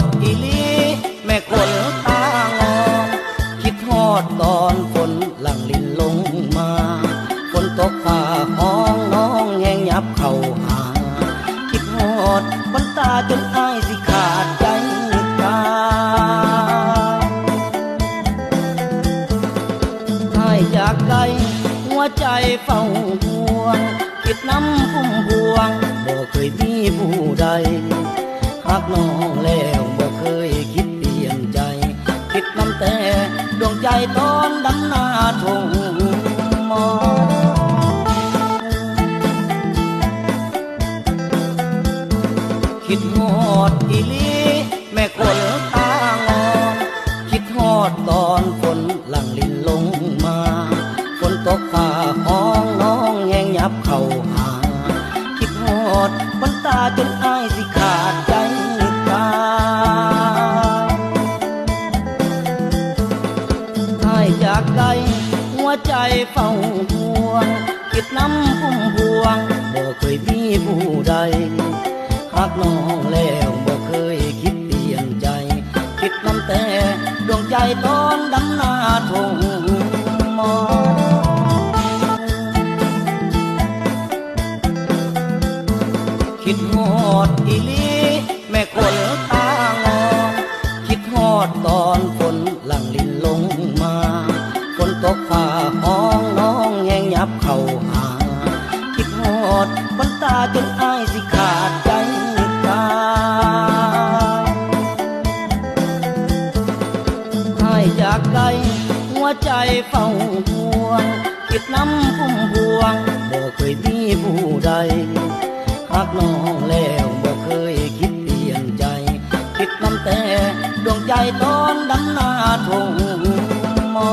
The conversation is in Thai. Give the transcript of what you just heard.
ดอีลีแม่คนตางอนคิดฮอดตอนฝนหลั่งลินลงมาฝนตกฝ่าห้องน้องแห้งยับเข้าหาคิดฮอดบนตาจนอ้ายสิขาดใจตายอ้ายจากไกลหัวใจเฝ้าห่วงคิดน้ำพุ่มพวงบ่เคยมีผู้ใดหักน้องแล้วบ่เคยคิดเปลี่ยนใจคิดน้ำแต่ดวงใจตอนดำนาทงมอคิดฮอดอีลีแม่คนตางอนคิดฮอดตอนฝนหลั่งลินลงมาฝนตกฝ่าห้องน้องแห้งยับเข้าหาคิดฮอดบนตาจนอ้ายสิขาดใจตายอ้ายจากไกลหัวใจเฝ้าห่วงคิดน้ำพุ่มพวงบ่เคยมีผู้ใดหักน้องแล้วบ่เคยคิดเปลี่ยนใจคิดน้ำแต่ดวงใจตอนดำนาทงมอคิดฮอดอีลีแม่คนตางอนคิดฮอดตอนฝนหลั่งลินลงมาฝนตกฝ่าห้องน้องแห้งยับเข้าหาคิดฮอดบนตาจนอ้ายสิขาดใจตายอ้ายจากไกลหัวใจเฝ้าห่วงคิดน้ำพุ่มพวงบ่เคยมีผู้ใดหักน้องแล้วบ่เคยคิดเปลี่ยนใจคิดน้ำแต่ดวงใจตอนดำนาทงมอ